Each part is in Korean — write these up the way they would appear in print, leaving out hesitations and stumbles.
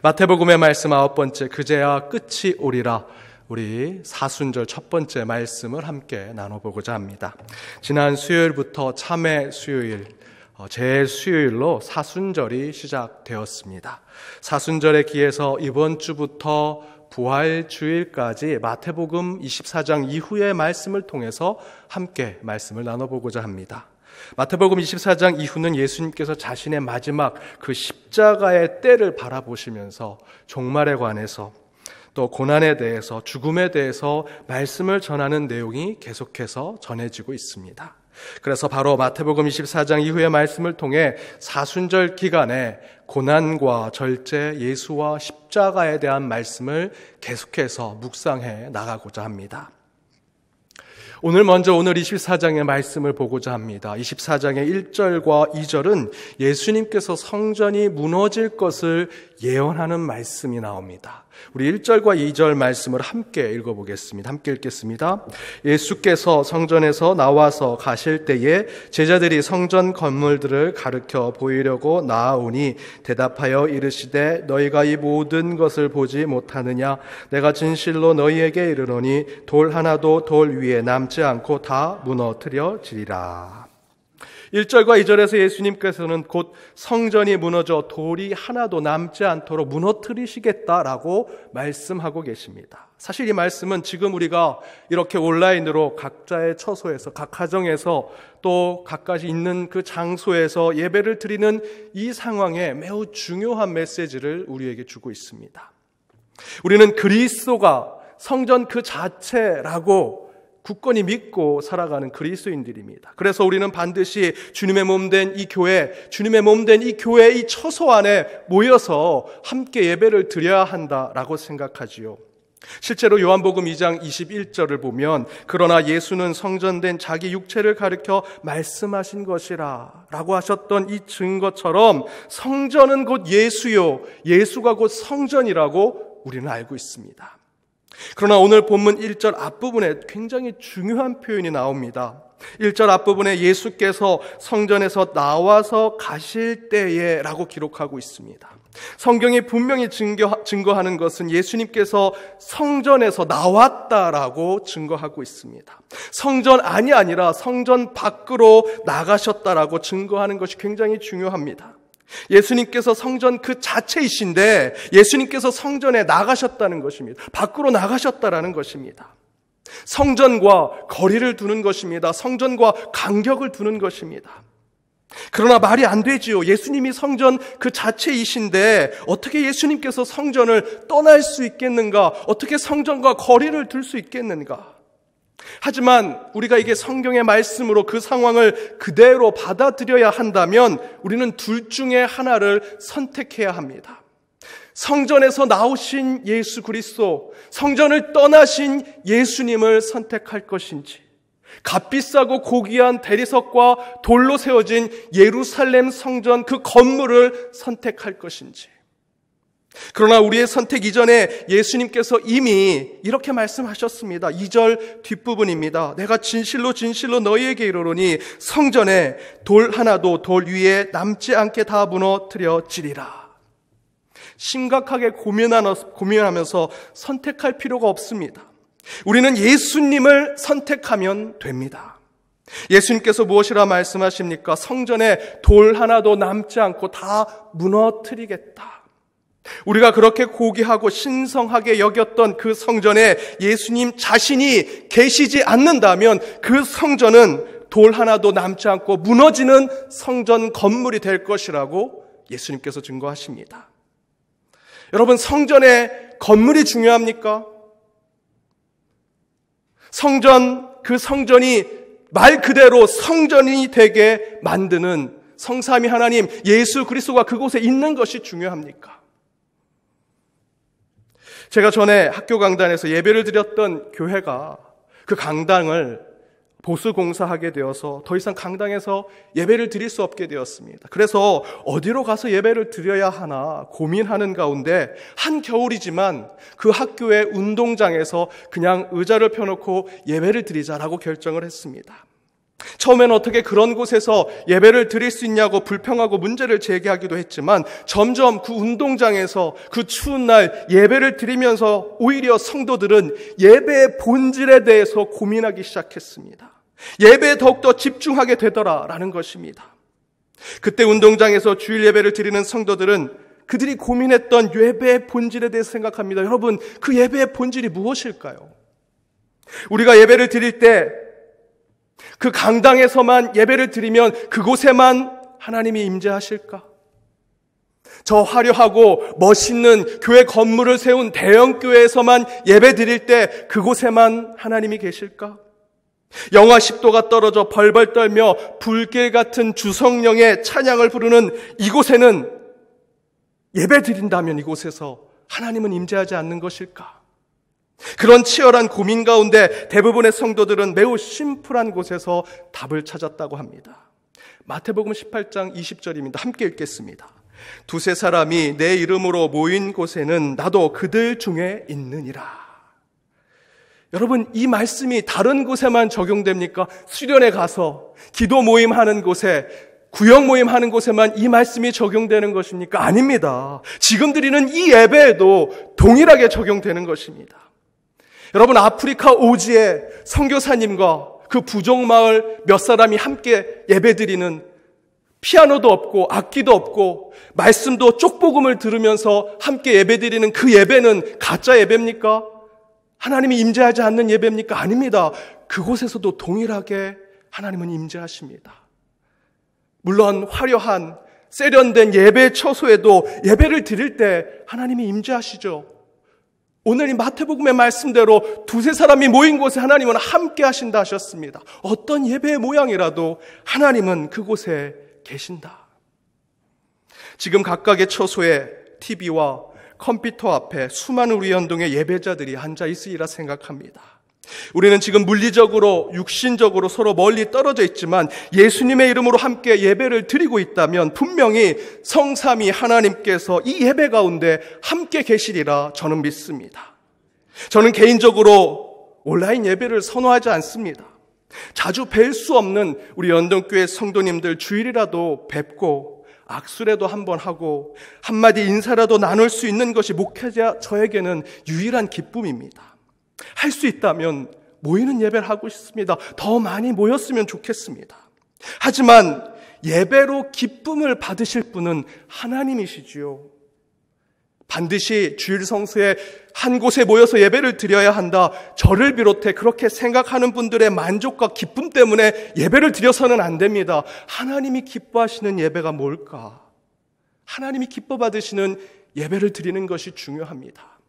마태복음의 말씀 9번째, 그제야 끝이 오리라. 우리 사순절 첫 번째 말씀을 함께 나눠보고자 합니다. 지난 수요일부터 참회 수요일, 제수요일로 사순절이 시작되었습니다. 사순절에 기해서 이번 주부터 부활주일까지 마태복음 24장 이후의 말씀을 통해서 함께 말씀을 나눠보고자 합니다. 마태복음 24장 이후는 예수님께서 자신의 마지막 그 십자가의 때를 바라보시면서 종말에 관해서 또 고난에 대해서, 죽음에 대해서 말씀을 전하는 내용이 계속해서 전해지고 있습니다. 그래서 바로 마태복음 24장 이후의 말씀을 통해 사순절 기간에 고난과 절제, 예수와 십자가에 대한 말씀을 계속해서 묵상해 나가고자 합니다. 오늘 24장의 말씀을 보고자 합니다. 24장의 1절과 2절은 예수님께서 성전이 무너질 것을 예언하는 말씀이 나옵니다. 우리 1절과 2절 말씀을 함께 읽어보겠습니다. 함께 읽겠습니다. 예수께서 성전에서 나와서 가실 때에 제자들이 성전 건물들을 가르쳐 보이려고 나아오니 대답하여 이르시되 너희가 이 모든 것을 보지 못하느냐? 내가 진실로 너희에게 이르노니 돌 하나도 돌 위에 남지 않고 다 무너뜨려지리라. 1절과 2절에서 예수님께서는 곧 성전이 무너져 돌이 하나도 남지 않도록 무너뜨리시겠다라고 말씀하고 계십니다. 사실 이 말씀은 지금 우리가 이렇게 온라인으로 각자의 처소에서, 각 가정에서 또 각가지 있는 그 장소에서 예배를 드리는 이 상황에 매우 중요한 메시지를 우리에게 주고 있습니다. 우리는 그리스도가 성전 그 자체라고 굳건히 믿고 살아가는 그리스도인들입니다. 그래서 우리는 반드시 주님의 몸된 이 교회, 주님의 몸된 이 교회의 이 처소 안에 모여서 함께 예배를 드려야 한다라고 생각하지요. 실제로 요한복음 2장 21절을 보면 그러나 예수는 성전된 자기 육체를 가리켜 말씀하신 것이라 라고 하셨던 이 증거처럼 성전은 곧 예수요, 예수가 곧 성전이라고 우리는 알고 있습니다. 그러나 오늘 본문 1절 앞부분에 굉장히 중요한 표현이 나옵니다. 1절 앞부분에 예수께서 성전에서 나와서 가실 때에 라고 기록하고 있습니다. 성경이 분명히 증거하는 것은 예수님께서 성전에서 나왔다라고 증거하고 있습니다. 성전 안이 아니라 성전 밖으로 나가셨다라고 증거하는 것이 굉장히 중요합니다. 예수님께서 성전 그 자체이신데 예수님께서 성전에 나가셨다는 것입니다. 밖으로 나가셨다라는 것입니다. 성전과 거리를 두는 것입니다. 성전과 간격을 두는 것입니다. 그러나 말이 안 되지요. 예수님이 성전 그 자체이신데 어떻게 예수님께서 성전을 떠날 수 있겠는가? 어떻게 성전과 거리를 둘 수 있겠는가? 하지만 우리가 이게 성경의 말씀으로 그 상황을 그대로 받아들여야 한다면 우리는 둘 중에 하나를 선택해야 합니다. 성전에서 나오신 예수 그리스도, 성전을 떠나신 예수님을 선택할 것인지, 값비싸고 고귀한 대리석과 돌로 세워진 예루살렘 성전 그 건물을 선택할 것인지. 그러나 우리의 선택 이전에 예수님께서 이미 이렇게 말씀하셨습니다. 2절 뒷부분입니다. 내가 진실로 진실로 너희에게 이르노니 성전에 돌 하나도 돌 위에 남지 않게 다 무너뜨려지리라. 심각하게 고민하면서 선택할 필요가 없습니다. 우리는 예수님을 선택하면 됩니다. 예수님께서 무엇이라 말씀하십니까? 성전에 돌 하나도 남지 않고 다 무너뜨리겠다. 우리가 그렇게 고귀하고 신성하게 여겼던 그 성전에 예수님 자신이 계시지 않는다면 그 성전은 돌 하나도 남지 않고 무너지는 성전 건물이 될 것이라고 예수님께서 증거하십니다. 여러분, 성전의 건물이 중요합니까? 그 성전이 말 그대로 성전이 되게 만드는 성삼위 하나님 예수 그리스도가 그곳에 있는 것이 중요합니까? 제가 전에 학교 강단에서 예배를 드렸던 교회가 그 강당을 보수공사하게 되어서 더 이상 강당에서 예배를 드릴 수 없게 되었습니다. 그래서 어디로 가서 예배를 드려야 하나 고민하는 가운데 한겨울이지만 그 학교의 운동장에서 그냥 의자를 펴놓고 예배를 드리자라고 결정을 했습니다. 처음에는 어떻게 그런 곳에서 예배를 드릴 수 있냐고 불평하고 문제를 제기하기도 했지만 점점 그 운동장에서 그 추운 날 예배를 드리면서 오히려 성도들은 예배의 본질에 대해서 고민하기 시작했습니다. 예배에 더욱더 집중하게 되더라라는 것입니다. 그때 운동장에서 주일 예배를 드리는 성도들은 그들이 고민했던 예배의 본질에 대해서 생각합니다. 여러분, 그 예배의 본질이 무엇일까요? 우리가 예배를 드릴 때 그 강당에서만 예배를 드리면 그곳에만 하나님이 임재하실까? 저 화려하고 멋있는 교회 건물을 세운 대형 교회에서만 예배 드릴 때 그곳에만 하나님이 계실까? 영하 10도가 떨어져 벌벌 떨며 불길 같은 주성령의 찬양을 부르는 이곳에는 예배 드린다면 이곳에서 하나님은 임재하지 않는 것일까? 그런 치열한 고민 가운데 대부분의 성도들은 매우 심플한 곳에서 답을 찾았다고 합니다. 마태복음 18장 20절입니다. 함께 읽겠습니다. 두세 사람이 내 이름으로 모인 곳에는 나도 그들 중에 있느니라. 여러분, 이 말씀이 다른 곳에만 적용됩니까? 수련회 가서 기도 모임 하는 곳에, 구역 모임 하는 곳에만 이 말씀이 적용되는 것입니까? 아닙니다. 지금 드리는 이 예배에도 동일하게 적용되는 것입니다. 여러분, 아프리카 오지에 선교사님과 그 부족마을 몇 사람이 함께 예배드리는, 피아노도 없고 악기도 없고 말씀도 쪽복음을 들으면서 함께 예배드리는 그 예배는 가짜 예배입니까? 하나님이 임재하지 않는 예배입니까? 아닙니다. 그곳에서도 동일하게 하나님은 임재하십니다. 물론 화려한 세련된 예배 처소에도 예배를 드릴 때 하나님이 임재하시죠. 오늘 이 마태복음의 말씀대로 두세 사람이 모인 곳에 하나님은 함께 하신다 하셨습니다. 어떤 예배의 모양이라도 하나님은 그곳에 계신다. 지금 각각의 처소에 TV와 컴퓨터 앞에 수많은 우리 연동의 예배자들이 앉아 있으리라 생각합니다. 우리는 지금 물리적으로, 육신적으로 서로 멀리 떨어져 있지만 예수님의 이름으로 함께 예배를 드리고 있다면 분명히 성삼위 하나님께서 이 예배 가운데 함께 계시리라 저는 믿습니다. 저는 개인적으로 온라인 예배를 선호하지 않습니다. 자주 뵐 수 없는 우리 연동교회 성도님들 주일이라도 뵙고 악수라도 한번 하고 한마디 인사라도 나눌 수 있는 것이 목회자 저에게는 유일한 기쁨입니다. 할 수 있다면 모이는 예배를 하고 싶습니다. 더 많이 모였으면 좋겠습니다. 하지만 예배로 기쁨을 받으실 분은 하나님이시지요. 반드시 주일 성수에 한 곳에 모여서 예배를 드려야 한다. 저를 비롯해 그렇게 생각하는 분들의 만족과 기쁨 때문에 예배를 드려서는 안 됩니다. 하나님이 기뻐하시는 예배가 뭘까? 하나님이 기뻐 받으시는 예배를 드리는 것이 중요합니다.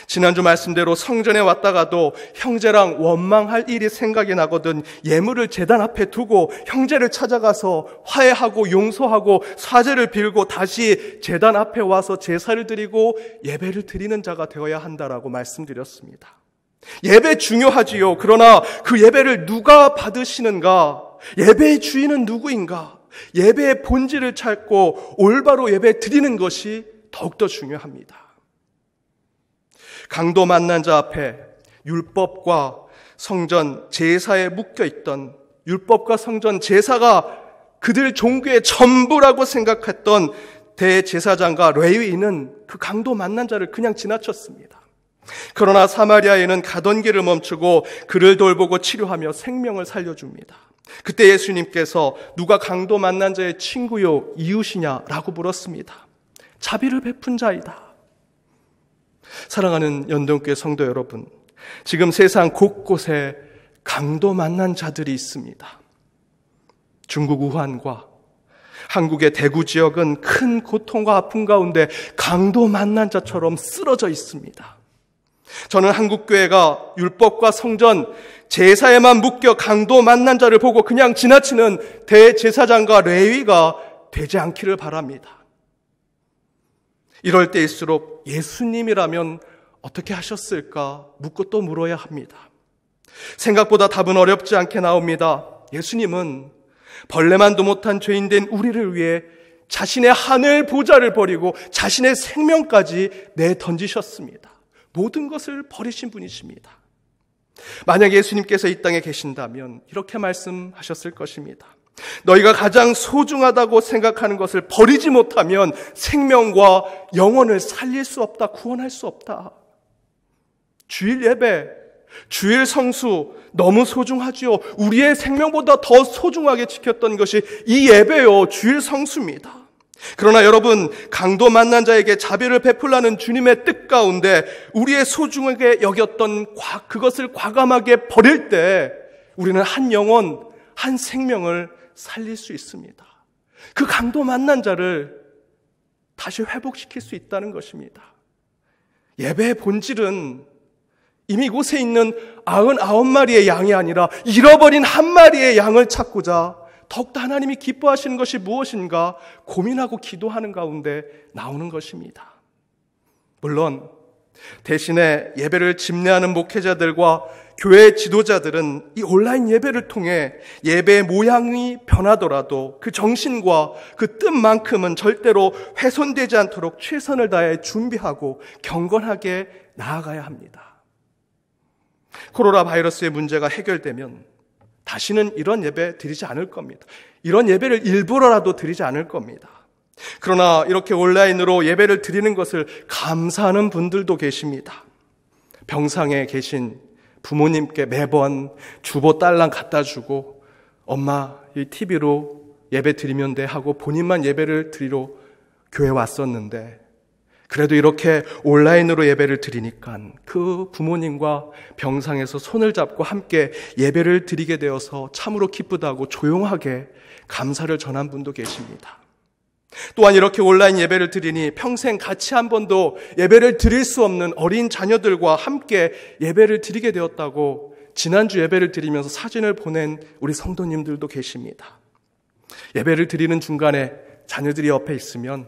지난주 말씀대로 성전에 왔다가도 형제랑 원망할 일이 생각이 나거든 예물을 제단 앞에 두고 형제를 찾아가서 화해하고 용서하고 사죄를 빌고 다시 제단 앞에 와서 제사를 드리고 예배를 드리는 자가 되어야 한다라고 말씀드렸습니다. 예배 중요하지요. 그러나 그 예배를 누가 받으시는가? 예배의 주인은 누구인가? 예배의 본질을 찾고 올바로 예배 드리는 것이 더욱더 중요합니다. 강도 만난 자 앞에 율법과 성전 제사에 묶여있던, 율법과 성전 제사가 그들 종교의 전부라고 생각했던 대제사장과 레위인은 그 강도 만난 자를 그냥 지나쳤습니다. 그러나 사마리아인은 가던 길을 멈추고 그를 돌보고 치료하며 생명을 살려줍니다. 그때 예수님께서 누가 강도 만난 자의 친구요 이웃이냐라고 물었습니다. 자비를 베푼 자이다. 사랑하는 연동교회 성도 여러분, 지금 세상 곳곳에 강도 만난 자들이 있습니다. 중국 우한과 한국의 대구 지역은 큰 고통과 아픔 가운데 강도 만난 자처럼 쓰러져 있습니다. 저는 한국교회가 율법과 성전, 제사에만 묶여 강도 만난 자를 보고 그냥 지나치는 대제사장과 레위가 되지 않기를 바랍니다. 이럴 때일수록 예수님이라면 어떻게 하셨을까 묻고 또 물어야 합니다. 생각보다 답은 어렵지 않게 나옵니다. 예수님은 벌레만도 못한 죄인된 우리를 위해 자신의 하늘 보좌를 버리고 자신의 생명까지 내던지셨습니다. 모든 것을 버리신 분이십니다. 만약 예수님께서 이 땅에 계신다면 이렇게 말씀하셨을 것입니다. 너희가 가장 소중하다고 생각하는 것을 버리지 못하면 생명과 영혼을 살릴 수 없다, 구원할 수 없다. 주일 예배, 주일 성수 너무 소중하지요. 우리의 생명보다 더 소중하게 지켰던 것이 이 예배요, 주일 성수입니다. 그러나 여러분, 강도 만난 자에게 자비를 베풀라는 주님의 뜻 가운데 우리의 소중하게 여겼던 그것을 과감하게 버릴 때 우리는 한 영혼, 한 생명을 살릴 수 있습니다. 그 강도 만난 자를 다시 회복시킬 수 있다는 것입니다. 예배의 본질은 이미 곳에 있는 99마리의 양이 아니라 잃어버린 한 마리의 양을 찾고자 더욱더 하나님이 기뻐하시는 것이 무엇인가 고민하고 기도하는 가운데 나오는 것입니다. 물론 대신에 예배를 집례하는 목회자들과 교회 지도자들은 이 온라인 예배를 통해 예배의 모양이 변하더라도 그 정신과 그 뜻만큼은 절대로 훼손되지 않도록 최선을 다해 준비하고 경건하게 나아가야 합니다. 코로나 바이러스의 문제가 해결되면 다시는 이런 예배 드리지 않을 겁니다. 이런 예배를 일부러라도 드리지 않을 겁니다. 그러나 이렇게 온라인으로 예배를 드리는 것을 감사하는 분들도 계십니다. 병상에 계신 부모님께 매번 주보 딸랑 갖다 주고 엄마 이 TV로 예배 드리면 돼 하고 본인만 예배를 드리러 교회 왔었는데 그래도 이렇게 온라인으로 예배를 드리니까 그 부모님과 병상에서 손을 잡고 함께 예배를 드리게 되어서 참으로 기쁘다고 조용하게 감사를 전한 분도 계십니다. 또한 이렇게 온라인 예배를 드리니 평생 같이 한 번도 예배를 드릴 수 없는 어린 자녀들과 함께 예배를 드리게 되었다고 지난주 예배를 드리면서 사진을 보낸 우리 성도님들도 계십니다. 예배를 드리는 중간에 자녀들이 옆에 있으면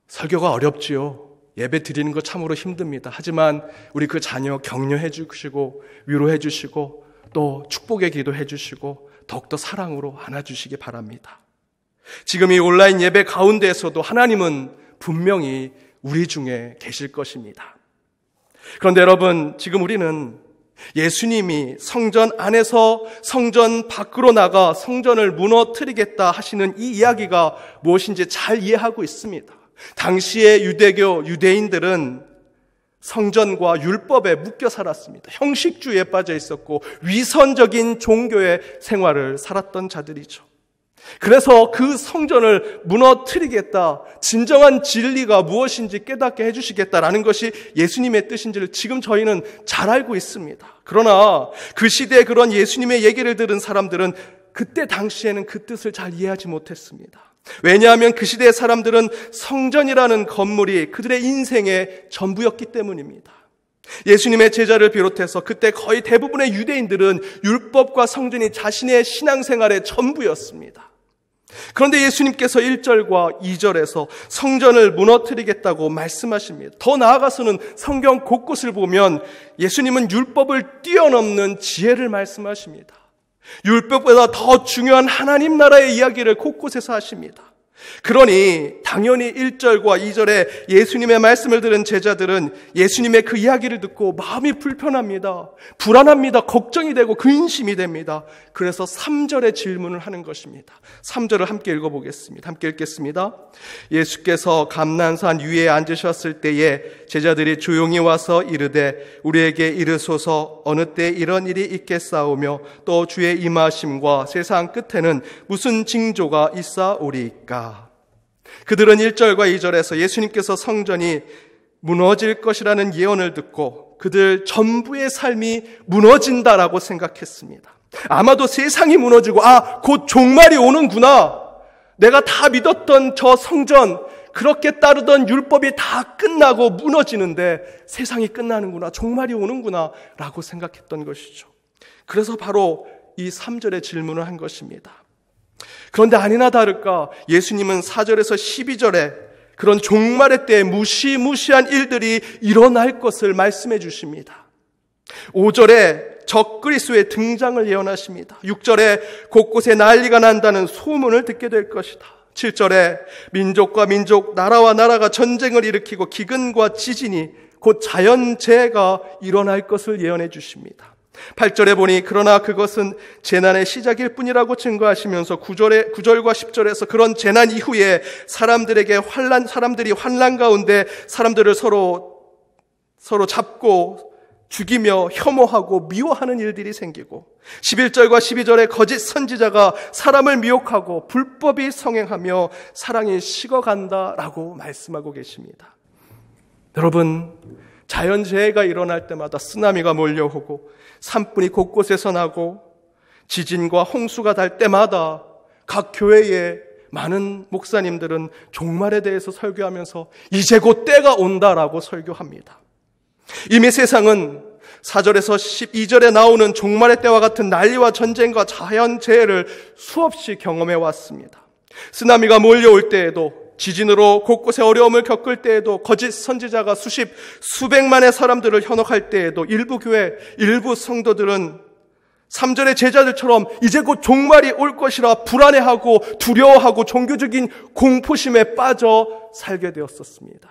설교가 어렵지요. 예배 드리는 거 참으로 힘듭니다. 하지만 우리 그 자녀 격려해 주시고 위로해 주시고 또 축복의 기도해 주시고 더욱더 사랑으로 안아주시기 바랍니다. 지금 이 온라인 예배 가운데에서도 하나님은 분명히 우리 중에 계실 것입니다. 그런데 여러분, 지금 우리는 예수님이 성전 안에서 성전 밖으로 나가 성전을 무너뜨리겠다 하시는 이 이야기가 무엇인지 잘 이해하고 있습니다. 당시의 유대인들은 성전과 율법에 묶여 살았습니다. 형식주의에 빠져 있었고 위선적인 종교의 생활을 살았던 자들이죠. 그래서 그 성전을 무너뜨리겠다, 진정한 진리가 무엇인지 깨닫게 해주시겠다라는 것이 예수님의 뜻인지를 지금 저희는 잘 알고 있습니다. 그러나 그 시대에 그런 예수님의 얘기를 들은 사람들은 그때 당시에는 그 뜻을 잘 이해하지 못했습니다. 왜냐하면 그 시대의 사람들은 성전이라는 건물이 그들의 인생의 전부였기 때문입니다. 예수님의 제자를 비롯해서 그때 거의 대부분의 유대인들은 율법과 성전이 자신의 신앙생활의 전부였습니다. 그런데 예수님께서 1절과 2절에서 성전을 무너뜨리겠다고 말씀하십니다. 더 나아가서는 성경 곳곳을 보면 예수님은 율법을 뛰어넘는 지혜를 말씀하십니다. 율법보다 더 중요한 하나님 나라의 이야기를 곳곳에서 하십니다. 그러니 당연히 1절과 2절에 예수님의 말씀을 들은 제자들은 예수님의 그 이야기를 듣고 마음이 불편합니다. 불안합니다. 걱정이 되고 근심이 됩니다. 그래서 3절에 질문을 하는 것입니다. 3절을 함께 읽어보겠습니다. 함께 읽겠습니다. 예수께서 감난산 위에 앉으셨을 때에 제자들이 조용히 와서 이르되 우리에게 이르소서 어느 때 이런 일이 있겠사오며 또 주의 임하심과 세상 끝에는 무슨 징조가 있사오리이까. 그들은 1절과 2절에서 예수님께서 성전이 무너질 것이라는 예언을 듣고 그들 전부의 삶이 무너진다라고 생각했습니다. 아마도 세상이 무너지고 곧 종말이 오는구나. 내가 다 믿었던 저 성전, 그렇게 따르던 율법이 다 끝나고 무너지는데 세상이 끝나는구나, 종말이 오는구나 라고 생각했던 것이죠. 그래서 바로 이 3절의 질문을 한 것입니다. 그런데 아니나 다를까 예수님은 4절에서 12절에 그런 종말의 때에 무시무시한 일들이 일어날 것을 말씀해 주십니다. 5절에 적그리스도의 등장을 예언하십니다. 6절에 곳곳에 난리가 난다는 소문을 듣게 될 것이다. 7절에 민족과 민족, 나라와 나라가 전쟁을 일으키고 기근과 지진이 곧 자연재해가 일어날 것을 예언해 주십니다. 8절에 보니 그러나 그것은 재난의 시작일 뿐이라고 증거하시면서 9절과 10절에서 그런 재난 이후에 사람들이 환난 가운데 사람들을 서로 잡고 죽이며 혐오하고 미워하는 일들이 생기고 11절과 12절에 거짓 선지자가 사람을 미혹하고 불법이 성행하며 사랑이 식어간다라고 말씀하고 계십니다. 여러분, 자연재해가 일어날 때마다 쓰나미가 몰려오고 산불이 곳곳에서 나고 지진과 홍수가 날 때마다 각 교회에 많은 목사님들은 종말에 대해서 설교하면서 이제 곧 때가 온다라고 설교합니다. 이미 세상은 4절에서 12절에 나오는 종말의 때와 같은 난리와 전쟁과 자연재해를 수없이 경험해 왔습니다. 쓰나미가 몰려올 때에도, 지진으로 곳곳에 어려움을 겪을 때에도, 거짓 선지자가 수백만의 사람들을 현혹할 때에도 일부 교회, 일부 성도들은 3절의 제자들처럼 이제 곧 종말이 올 것이라 불안해하고 두려워하고 종교적인 공포심에 빠져 살게 되었었습니다.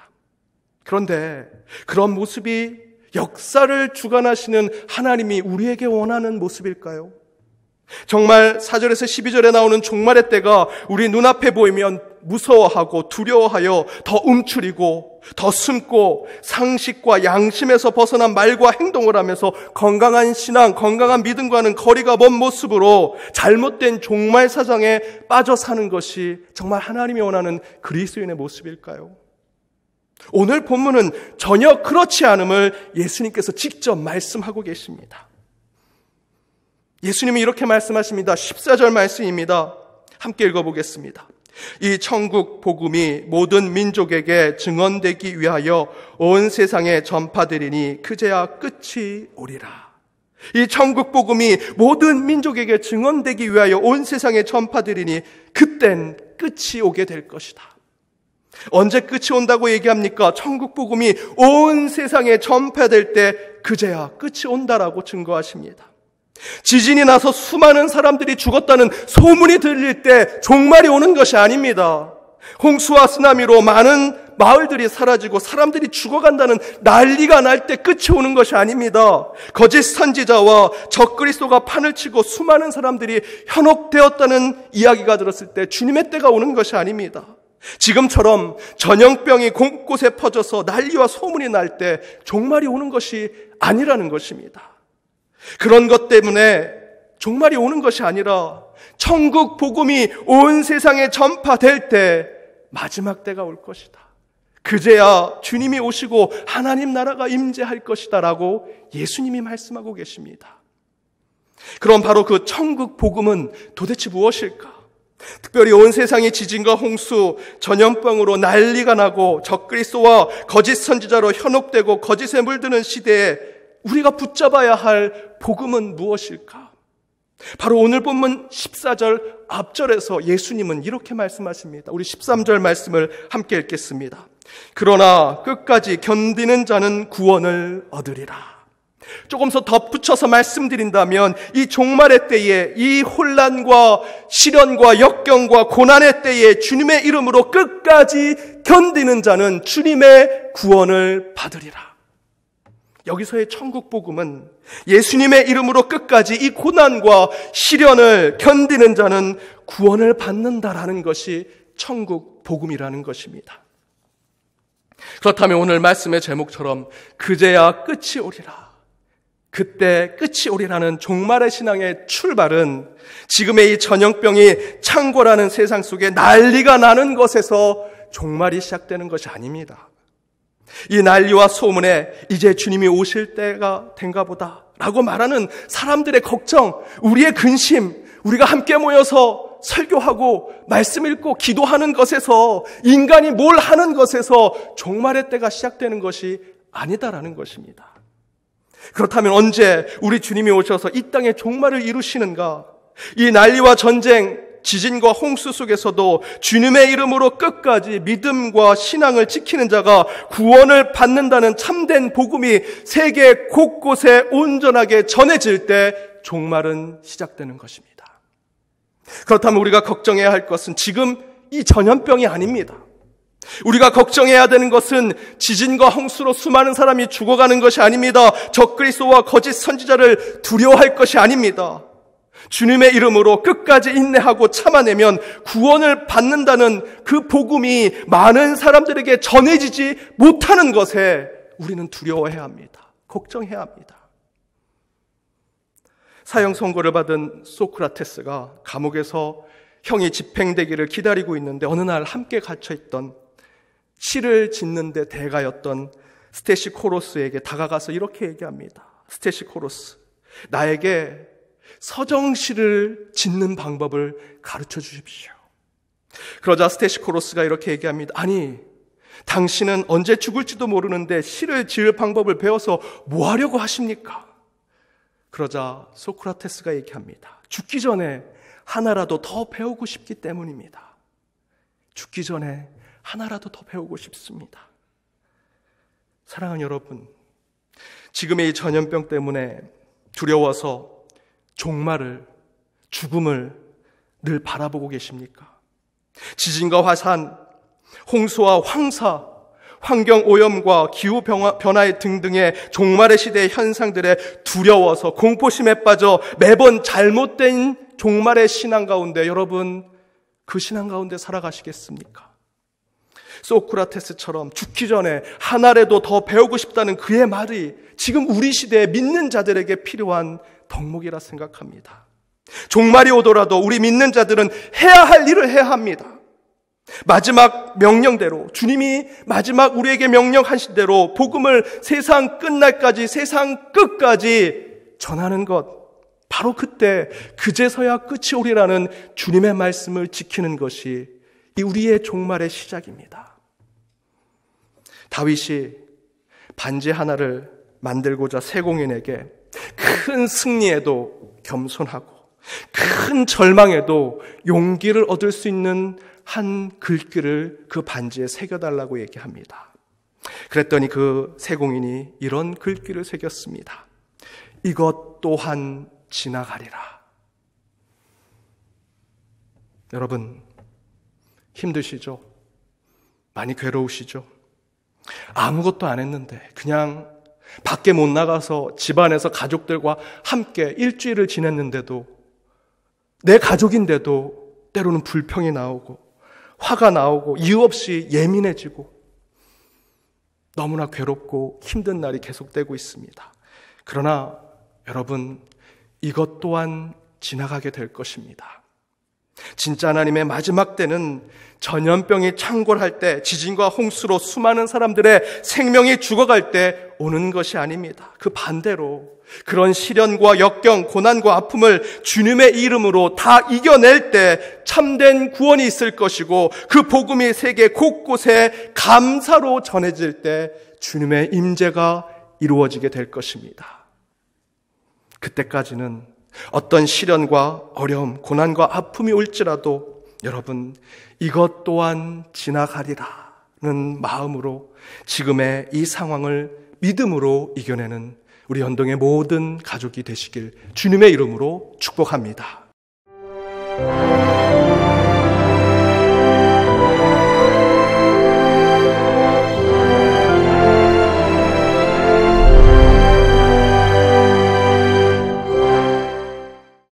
그런데 그런 모습이 역사를 주관하시는 하나님이 우리에게 원하는 모습일까요? 정말 4절에서 12절에 나오는 종말의 때가 우리 눈앞에 보이면 무서워하고 두려워하여 더 움츠리고 더 숨고 상식과 양심에서 벗어난 말과 행동을 하면서 건강한 신앙, 건강한 믿음과는 거리가 먼 모습으로 잘못된 종말 사상에 빠져 사는 것이 정말 하나님이 원하는 그리스도인의 모습일까요? 오늘 본문은 전혀 그렇지 않음을 예수님께서 직접 말씀하고 계십니다. 예수님이 이렇게 말씀하십니다. 14절 말씀입니다. 함께 읽어보겠습니다. 이 천국 복음이 모든 민족에게 증언되기 위하여 온 세상에 전파되리니 그제야 끝이 오리라. 이 천국 복음이 모든 민족에게 증언되기 위하여 온 세상에 전파되리니 그땐 끝이 오게 될 것이다. 언제 끝이 온다고 얘기합니까? 천국 복음이 온 세상에 전파될 때 그제야 끝이 온다라고 증거하십니다. 지진이 나서 수많은 사람들이 죽었다는 소문이 들릴 때 종말이 오는 것이 아닙니다. 홍수와 쓰나미로 많은 마을들이 사라지고 사람들이 죽어간다는 난리가 날 때 끝이 오는 것이 아닙니다. 거짓 선지자와 적그리스도가 판을 치고 수많은 사람들이 현혹되었다는 이야기가 들었을 때 주님의 때가 오는 것이 아닙니다. 지금처럼 전염병이 곳곳에 퍼져서 난리와 소문이 날 때 종말이 오는 것이 아니라는 것입니다. 그런 것 때문에 종말이 오는 것이 아니라 천국 복음이 온 세상에 전파될 때 마지막 때가 올 것이다. 그제야 주님이 오시고 하나님 나라가 임재할 것이다 라고 예수님이 말씀하고 계십니다. 그럼 바로 그 천국 복음은 도대체 무엇일까? 특별히 온 세상이 지진과 홍수, 전염병으로 난리가 나고 적그리스도와 거짓 선지자로 현혹되고 거짓에 물드는 시대에 우리가 붙잡아야 할 복음은 무엇일까? 바로 오늘 본문 14절 앞절에서 예수님은 이렇게 말씀하십니다. 우리 13절 말씀을 함께 읽겠습니다. 그러나 끝까지 견디는 자는 구원을 얻으리라. 조금 더 덧붙여서 말씀드린다면 이 종말의 때에 이 혼란과 시련과 역경과 고난의 때에 주님의 이름으로 끝까지 견디는 자는 주님의 구원을 받으리라. 여기서의 천국 복음은 예수님의 이름으로 끝까지 이 고난과 시련을 견디는 자는 구원을 받는다라는 것이 천국 복음이라는 것입니다. 그렇다면 오늘 말씀의 제목처럼 그제야 끝이 오리라, 그때 끝이 오리라는 종말의 신앙의 출발은 지금의 이 전염병이 창궐하는 세상 속에 난리가 나는 것에서 종말이 시작되는 것이 아닙니다. 이 난리와 소문에 이제 주님이 오실 때가 된가 보다 라고 말하는 사람들의 걱정, 우리의 근심, 우리가 함께 모여서 설교하고 말씀 읽고 기도하는 것에서, 인간이 뭘 하는 것에서 종말의 때가 시작되는 것이 아니다라는 것입니다. 그렇다면 언제 우리 주님이 오셔서 이 땅에 종말을 이루시는가? 이 난리와 전쟁, 지진과 홍수 속에서도 주님의 이름으로 끝까지 믿음과 신앙을 지키는 자가 구원을 받는다는 참된 복음이 세계 곳곳에 온전하게 전해질 때 종말은 시작되는 것입니다. 그렇다면 우리가 걱정해야 할 것은 지금 이 전염병이 아닙니다. 우리가 걱정해야 되는 것은 지진과 홍수로 수많은 사람이 죽어가는 것이 아닙니다. 적그리스도와 거짓 선지자를 두려워할 것이 아닙니다. 주님의 이름으로 끝까지 인내하고 참아내면 구원을 받는다는 그 복음이 많은 사람들에게 전해지지 못하는 것에 우리는 두려워해야 합니다. 걱정해야 합니다. 사형 선고를 받은 소크라테스가 감옥에서 형이 집행되기를 기다리고 있는데 어느 날 함께 갇혀있던 시를 짓는데 대가였던 스테시코로스에게 다가가서 이렇게 얘기합니다. 스테시코로스, 나에게 서정시를 짓는 방법을 가르쳐 주십시오. 그러자 스테시코로스가 이렇게 얘기합니다. 아니, 당신은 언제 죽을지도 모르는데 시를 지을 방법을 배워서 뭐 하려고 하십니까? 그러자 소크라테스가 얘기합니다. 죽기 전에 하나라도 더 배우고 싶기 때문입니다. 죽기 전에 하나라도 더 배우고 싶습니다. 사랑하는 여러분, 지금의 이 전염병 때문에 두려워서 종말을, 죽음을 늘 바라보고 계십니까? 지진과 화산, 홍수와 황사, 환경오염과 기후변화 등등의 종말의 시대의 현상들에 두려워서 공포심에 빠져 매번 잘못된 종말의 신앙 가운데 여러분 그 신앙 가운데 살아가시겠습니까? 소크라테스처럼 죽기 전에 하나라도 더 배우고 싶다는 그의 말이 지금 우리 시대에 믿는 자들에게 필요한 덕목이라 생각합니다. 종말이 오더라도 우리 믿는 자들은 해야 할 일을 해야 합니다. 마지막 명령대로 주님이 마지막 우리에게 명령하신 대로 복음을 세상 끝날까지 세상 끝까지 전하는 것, 바로 그때 그제서야 끝이 오리라는 주님의 말씀을 지키는 것이 이 우리의 종말의 시작입니다. 다윗이 반지 하나를 만들고자 세공인에게 큰 승리에도 겸손하고 큰 절망에도 용기를 얻을 수 있는 한 글귀를 그 반지에 새겨달라고 얘기합니다. 그랬더니 그 세공인이 이런 글귀를 새겼습니다. 이것 또한 지나가리라. 여러분, 힘드시죠? 많이 괴로우시죠? 아무것도 안 했는데 그냥 밖에 못 나가서 집안에서 가족들과 함께 일주일을 지냈는데도 내 가족인데도 때로는 불평이 나오고 화가 나오고 이유 없이 예민해지고 너무나 괴롭고 힘든 날이 계속되고 있습니다. 그러나 여러분, 이것 또한 지나가게 될 것입니다. 진짜 하나님의 마지막 때는 전염병이 창궐할 때, 지진과 홍수로 수많은 사람들의 생명이 죽어갈 때 오는 것이 아닙니다. 그 반대로 그런 시련과 역경, 고난과 아픔을 주님의 이름으로 다 이겨낼 때 참된 구원이 있을 것이고 그 복음이 세계 곳곳에 감사로 전해질 때 주님의 임재가 이루어지게 될 것입니다. 그때까지는 어떤 시련과 어려움, 고난과 아픔이 올지라도 여러분, 이것 또한 지나가리라는 마음으로 지금의 이 상황을 믿음으로 이겨내는 우리 연동의 모든 가족이 되시길 주님의 이름으로 축복합니다.